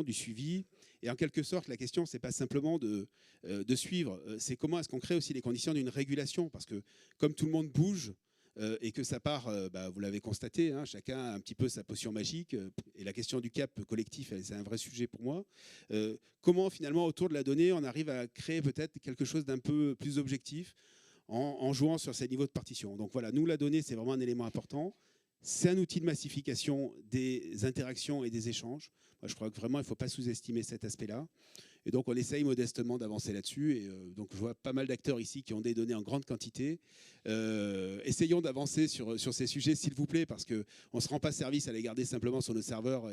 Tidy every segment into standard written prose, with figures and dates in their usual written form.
du suivi. Et en quelque sorte, la question, c'est pas simplement de suivre, c'est comment est-ce qu'on crée aussi les conditions d'une régulation. Parce que comme tout le monde bouge, et que ça part, vous l'avez constaté, hein, chacun a un petit peu sa potion magique, et la question du cap collectif, c'est un vrai sujet pour moi. Comment finalement, autour de la donnée, on arrive à créer peut-être quelque chose d'un peu plus objectif en jouant sur ces niveaux de partition. Donc voilà, nous, la donnée, c'est vraiment un élément important. C'est un outil de massification des interactions et des échanges. Moi, je crois que vraiment, il ne faut pas sous-estimer cet aspect-là. Et donc, on essaye modestement d'avancer là-dessus. Et donc, je vois pas mal d'acteurs ici qui ont des données en grande quantité. Essayons d'avancer sur ces sujets, s'il vous plaît, parce qu'on ne se rend pas service à les garder simplement sur nos serveurs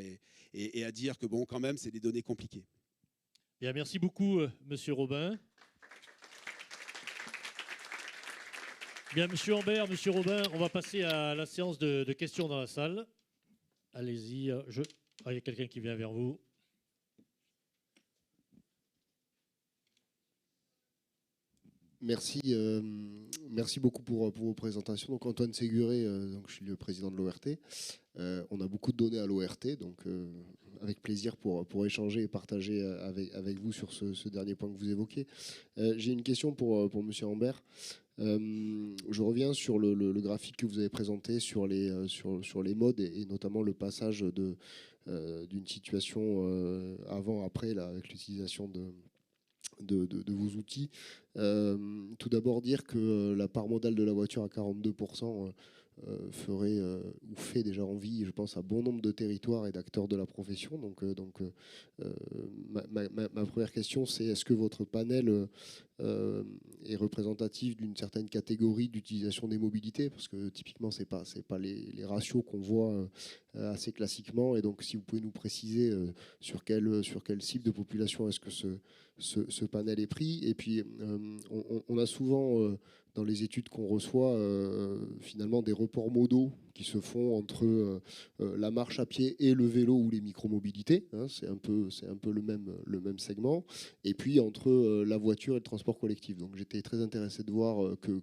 et à dire que, bon, quand même, c'est des données compliquées. Bien, merci beaucoup, Monsieur Robin. Bien, Monsieur Ambert, Monsieur Robin, on va passer à la séance de questions dans la salle. Allez-y, il y a quelqu'un qui vient vers vous. Merci, merci beaucoup pour vos présentations. Donc Antoine Séguré, donc je suis le président de l'ORT. On a beaucoup de données à l'ORT, donc avec plaisir pour échanger et partager avec vous sur ce dernier point que vous évoquez. J'ai une question pour Monsieur Ambert. Je reviens sur le graphique que vous avez présenté sur les modes et notamment le passage d'une situation avant-après avec l'utilisation de vos outils. Tout d'abord dire que la part modale de la voiture à 42% ferait ou fait déjà envie, je pense, à bon nombre de territoires et d'acteurs de la profession. Donc ma première question, c'est est-ce que votre panel est représentatif d'une certaine catégorie d'utilisation des mobilités? Parce que typiquement, c'est pas les ratios qu'on voit assez classiquement. Et donc, si vous pouvez nous préciser sur quelle cible de population est-ce que ce panel est pris. Et puis, on a souvent, dans les études qu'on reçoit, finalement des reports modaux qui se font entre la marche à pied et le vélo ou les micromobilités. Hein, c'est un peu le même segment. Et puis, entre la voiture et le transport collectif. Donc, j'étais très intéressé de voir que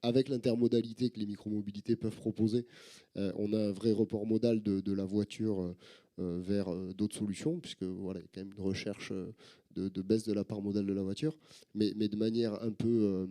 avec l'intermodalité que les micromobilités peuvent proposer, on a un vrai report modal de la voiture vers d'autres solutions, puisque voilà, il y a quand même une recherche de baisse de la part modale de la voiture, mais de manière un peu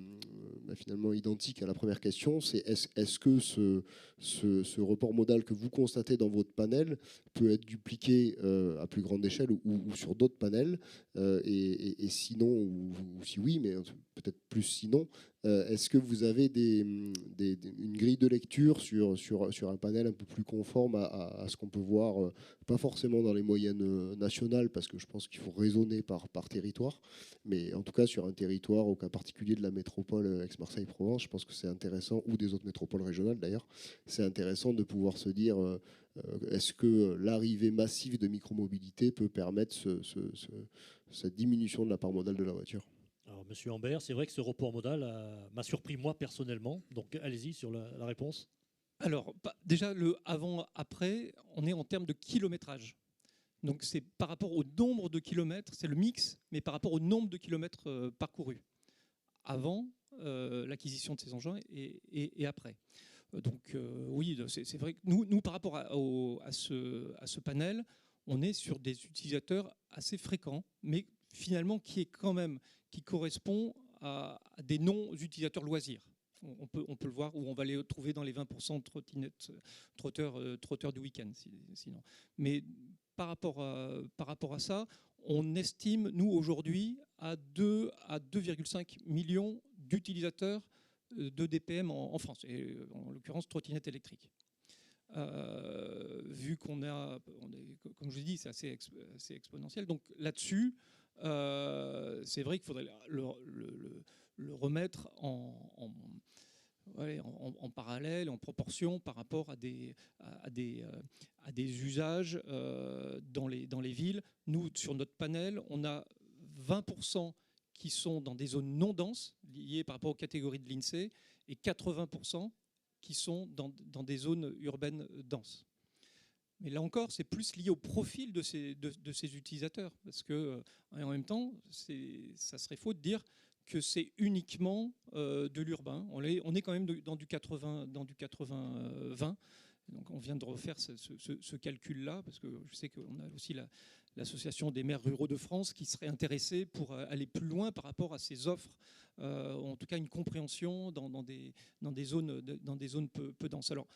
finalement identique à la première question, c'est est-ce que ce report modal que vous constatez dans votre panel peut être dupliqué à plus grande échelle ou sur d'autres panels, et sinon, ou si oui, mais peut-être plus sinon, est-ce que vous avez une grille de lecture sur un panel un peu plus conforme à ce qu'on peut voir, pas forcément dans les moyennes nationales, parce que je pense qu'il faut raisonner par territoire, mais en tout cas sur un territoire au cas particulier de la métropole Aix-Marseille-Provence, je pense que c'est intéressant, ou des autres métropoles régionales d'ailleurs, c'est intéressant de pouvoir se dire est-ce que l'arrivée massive de micromobilité peut permettre cette diminution de la part modale de la voiture? Alors, Monsieur Ambert, c'est vrai que ce report modal m'a surpris moi personnellement. Donc, allez-y sur la réponse. Alors, déjà, le avant-après, on est en termes de kilométrage. Donc, c'est par rapport au nombre de kilomètres, c'est le mix, mais par rapport au nombre de kilomètres parcourus. Avant l'acquisition de ces engins et après. Donc, oui, c'est vrai que nous par rapport à ce panel, on est sur des utilisateurs assez fréquents, mais finalement qui correspond à des non-utilisateurs loisirs. On peut le voir, où on va les trouver dans les 20% de trotteurs du week-end, sinon. Mais par rapport à ça, on estime, nous, aujourd'hui, à 2 à 2,5 millions d'utilisateurs de DPM en France, et en l'occurrence trottinettes électriques. Vu qu'on comme je vous dis, c'est assez exponentiel. Donc là-dessus, c'est vrai qu'il faudrait le remettre en parallèle, en proportion par rapport à des usages dans les villes. Nous, sur notre panel, on a 20% qui sont dans des zones non denses, liées par rapport aux catégories de l'INSEE, et 80% qui sont dans des zones urbaines denses. Mais là encore, c'est plus lié au profil de ces utilisateurs. Parce que, en même temps, ça serait faux de dire que c'est uniquement de l'urbain. On est quand même dans du 80-20. Donc on vient de refaire ce calcul-là, parce que je sais qu'on a aussi l'association des maires ruraux de France qui serait intéressée pour aller plus loin par rapport à ces offres, en tout cas une compréhension dans des zones peu denses. Alors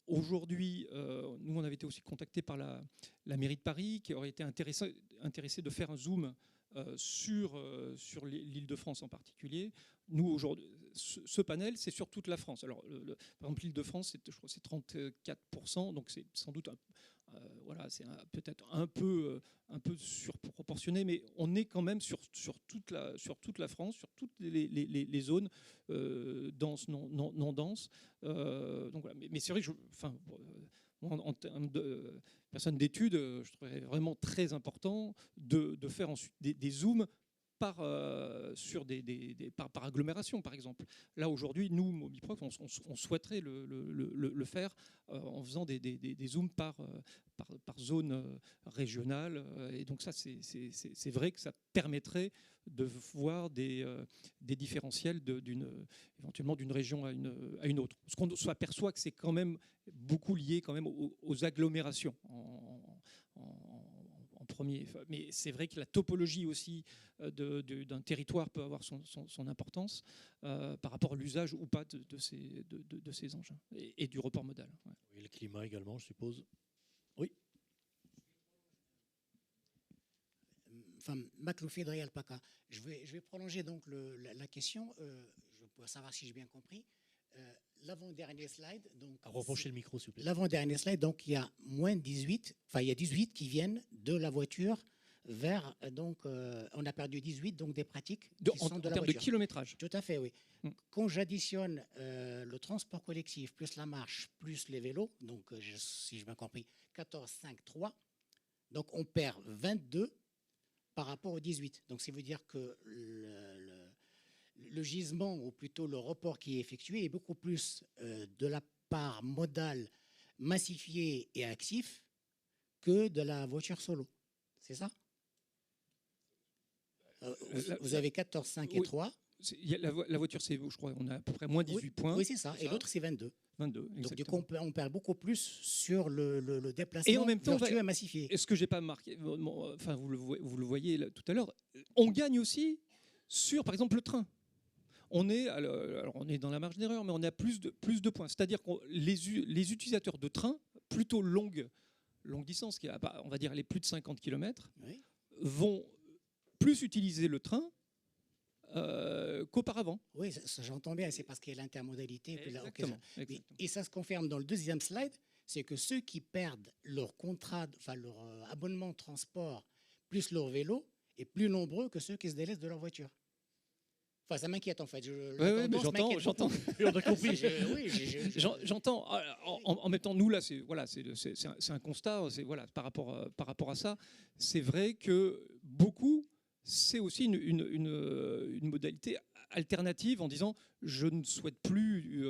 aujourd'hui, nous on avait été aussi contactés par la mairie de Paris qui aurait été intéressée de faire un zoom sur l'Île-de-France en particulier. Nous, aujourd'hui, ce panel, c'est sur toute la France. Alors, par exemple, l'Île-de-France, je crois que c'est 34%, donc c'est sans doute voilà, c'est peut-être un peu surproportionné, mais on est quand même sur toute la France, sur toutes les zones denses, non denses. Donc voilà. Mais c'est vrai que moi, en termes de personne d'études, je trouverais vraiment très important de faire ensuite des zooms par agglomération, par exemple. Là, aujourd'hui, nous, Mobiprof, on souhaiterait le faire en faisant des zooms par zone régionale. Et donc ça, c'est vrai que ça permettrait de voir des différentiels éventuellement d'une région à une autre. Parce qu'on s'aperçoit que c'est quand même beaucoup lié quand même aux agglomérations en premier. Mais c'est vrai que la topologie aussi d'un territoire peut avoir son importance par rapport à l'usage ou pas de ces engins et du report modal. Ouais. Et le climat également, je suppose. Oui. Enfin, Macloufé de Real Paca. Je vais prolonger donc la question. Je veux savoir si j'ai bien compris. L'avant-dernier slide. Donc, Rapprochez le micro, s'il vous plaît. L'avant-dernier slide, donc il y a moins 18, enfin il y a 18 qui viennent de la voiture vers, donc on a perdu 18, donc des pratiques qui sont de la en termes voiture. de kilométrage. Tout à fait, oui. Quand j'additionne le transport collectif, plus la marche, plus les vélos, donc si j'ai bien compris, 14, 5, 3, donc on perd 22 par rapport aux 18. Donc ça veut dire que le gisement, ou plutôt le report qui est effectué, est beaucoup plus de la part modale, massifiée et actif que de la voiture solo. C'est ça? Vous avez 14, 5 et 3. La voiture, c'est, je crois, on a à peu près moins 18 points. Oui, c'est ça. Et l'autre, c'est 22. 22, donc du coup, on perd beaucoup plus sur le déplacement et en même temps, vertueux et massifié. Est-ce que j'ai pas marqué, enfin vous le voyez là, tout à l'heure, on gagne aussi sur, par exemple, le train. On est dans la marge d'erreur, mais on a plus de points. C'est-à-dire que les utilisateurs de train, plutôt longue distance, on va dire les plus de 50 km, oui, vont plus utiliser le train qu'auparavant. Oui, ça, j'entends bien, c'est parce qu'il y a l'intermodalité. Exactement. Et ça se confirme dans le deuxième slide, c'est que ceux qui perdent leur contrat, enfin leur abonnement de transport, plus leur vélo, est plus nombreux que ceux qui se délaissent de leur voiture. Enfin, ça m'inquiète en fait. J'entends. On a compris. J'entends. En même temps, nous là, c'est un constat. Par rapport à ça, c'est vrai que beaucoup, c'est aussi une modalité alternative en disant je ne souhaite plus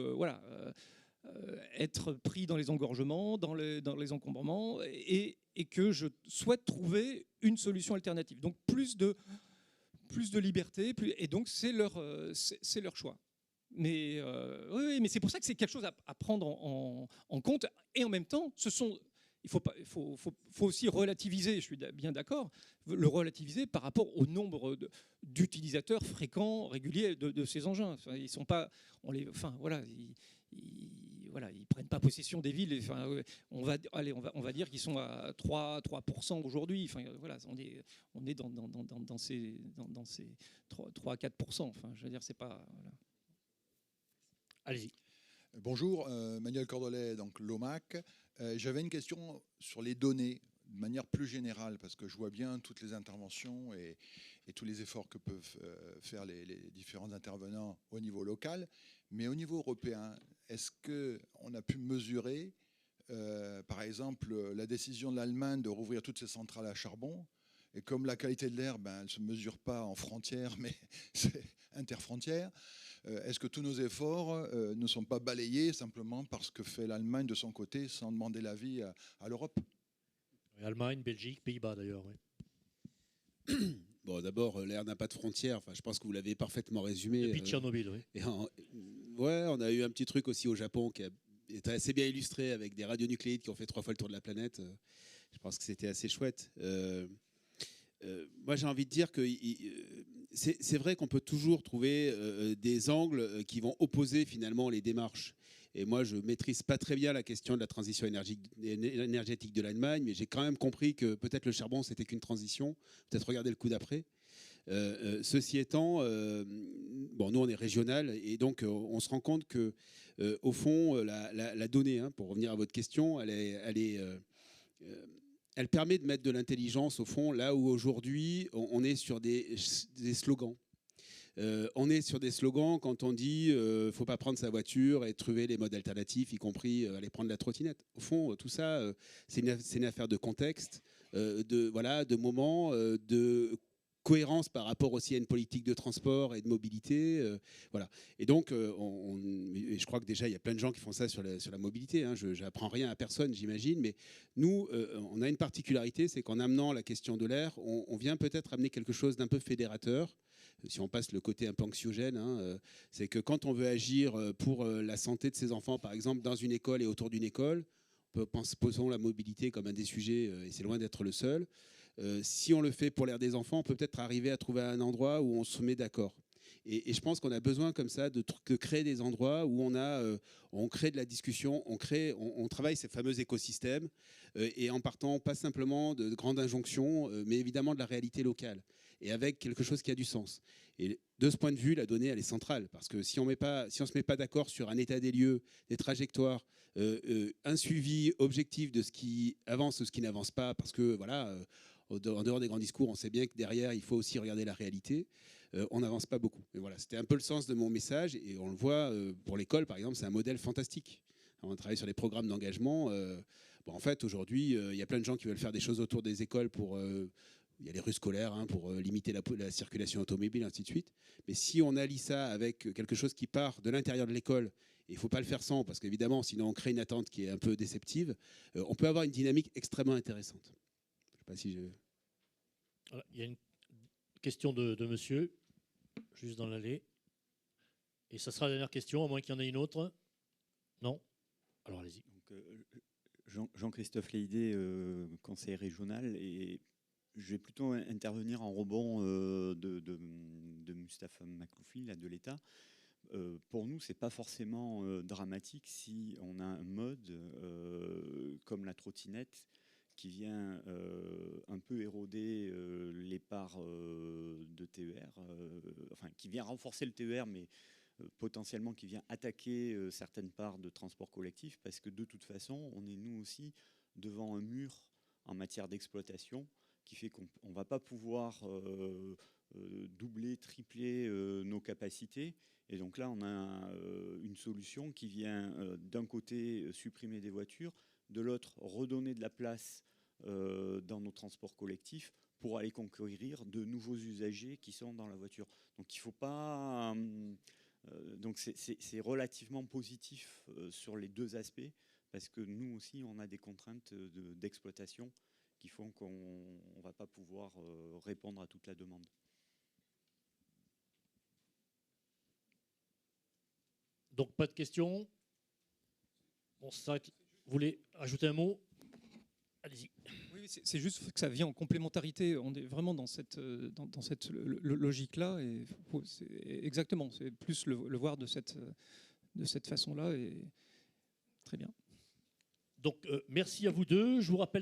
être pris dans les engorgements, dans les encombrements, et que je souhaite trouver une solution alternative. Donc plus de liberté, et donc c'est leur choix. Mais oui, mais c'est pour ça que c'est quelque chose à prendre en compte. Et en même temps, il faut aussi relativiser, je suis bien d'accord, le relativiser par rapport au nombre d'utilisateurs fréquents, réguliers de ces engins. Enfin, ils sont pas, ils prennent pas possession des villes. Enfin, on va dire qu'ils sont à 3% aujourd'hui. Enfin, voilà, on est dans ces 3 à 4%. Enfin, je veux dire, c'est pas. Voilà. Allez-y. Bonjour, Manuel Cordolet, donc l'OMAC. J'avais une question sur les données de manière plus générale, parce que je vois bien toutes les interventions et tous les efforts que peuvent faire les différents intervenants au niveau local. Mais au niveau européen, est-ce qu'on a pu mesurer, par exemple, la décision de l'Allemagne de rouvrir toutes ses centrales à charbon? Et comme la qualité de l'air, elle ne se mesure pas en frontières, mais c'est interfrontières. Est-ce que tous nos efforts ne sont pas balayés simplement parce que fait l'Allemagne de son côté sans demander l'avis à l'Europe? Allemagne, Belgique, Pays-Bas d'ailleurs. Oui. Bon, d'abord, l'air n'a pas de frontières. Enfin, je pense que vous l'avez parfaitement résumé. Depuis Tchernobyl, oui. Ouais, on a eu un petit truc aussi au Japon qui a était assez bien illustré avec des radionucléides qui ont fait 3 fois le tour de la planète. Je pense que c'était assez chouette. Moi, j'ai envie de dire que c'est vrai qu'on peut toujours trouver des angles qui vont opposer finalement les démarches. Et moi, je ne maîtrise pas très bien la question de la transition énergétique de l'Allemagne, mais j'ai quand même compris que peut-être le charbon, c'était qu'une transition. Peut-être regarder le coup d'après. Ceci étant, bon, nous, on est régional, et donc on se rend compte que, au fond, la donnée, hein, pour revenir à votre question, elle permet de mettre de l'intelligence, au fond, là où aujourd'hui, on est sur des slogans. On est sur des slogans quand on dit ne faut pas prendre sa voiture et trouver les modes alternatifs, y compris aller prendre la trottinette. Au fond, tout ça, c'est une affaire de contexte, de moment, de cohérence par rapport aussi à une politique de transport et de mobilité. Voilà. Et donc, et je crois que déjà, il y a plein de gens qui font ça sur la mobilité. Hein. Je n'apprends rien à personne, j'imagine. Mais nous, on a une particularité, c'est qu'en amenant la question de l'air, on vient peut-être amener quelque chose d'un peu fédérateur. Si on passe le côté un peu anxiogène, hein, c'est que quand on veut agir pour la santé de ses enfants, par exemple, dans une école et autour d'une école, posons la mobilité comme un des sujets, et c'est loin d'être le seul. Si on le fait pour l'air des enfants, on peut peut-être arriver à trouver un endroit où on se met d'accord. Et je pense qu'on a besoin comme ça de créer des endroits où on crée de la discussion, on travaille ces fameux écosystèmes, et en partant pas simplement de grandes injonctions, mais évidemment de la réalité locale, et avec quelque chose qui a du sens. Et de ce point de vue, la donnée, elle est centrale, parce que si on ne se met pas d'accord sur un état des lieux, des trajectoires, un suivi objectif de ce qui avance ou ce qui n'avance pas, parce que voilà, en dehors des grands discours, on sait bien que derrière, il faut aussi regarder la réalité. On n'avance pas beaucoup. Et voilà, c'était un peu le sens de mon message, et on le voit pour l'école, par exemple, c'est un modèle fantastique. On travaille sur les programmes d'engagement. Bon, en fait, aujourd'hui, il y a plein de gens qui veulent faire des choses autour des écoles pour... il y a les rues scolaires, hein, pour limiter la circulation automobile, ainsi de suite. Mais si on allie ça avec quelque chose qui part de l'intérieur de l'école, et il ne faut pas le faire sans, parce qu'évidemment, sinon on crée une attente qui est un peu déceptive, on peut avoir une dynamique extrêmement intéressante. Je ne sais pas si je... Voilà, il y a une question de monsieur, juste dans l'allée. Et ça sera la dernière question, à moins qu'il y en ait une autre. Non? Alors allez-y. Jean-Christophe Leydé, conseiller régional, et je vais plutôt intervenir en rebond de Mustapha Makloufi, là, de l'État. Pour nous, ce n'est pas forcément dramatique si on a un mode comme la trottinette qui vient un peu éroder les parts de TER, enfin qui vient renforcer le TER, mais potentiellement qui vient attaquer certaines parts de transport collectif, parce que de toute façon, on est nous aussi devant un mur en matière d'exploitation qui fait qu'on ne va pas pouvoir doubler, tripler nos capacités. Et donc là, on a une solution qui vient d'un côté supprimer des voitures, de l'autre redonner de la place dans nos transports collectifs pour aller conquérir de nouveaux usagers qui sont dans la voiture. Donc il ne faut pas... donc c'est relativement positif sur les deux aspects, parce que nous aussi, on a des contraintes d'exploitation qui font qu'on ne va pas pouvoir répondre à toute la demande. Donc pas de questions. On s'arrête. Vous voulez ajouter un mot? Allez-y. Oui, c'est juste que ça vient en complémentarité. On est vraiment dans cette logique-là. Et exactement, c'est plus le voir de cette façon-là. Et très bien. Donc merci à vous deux. Je vous rappelle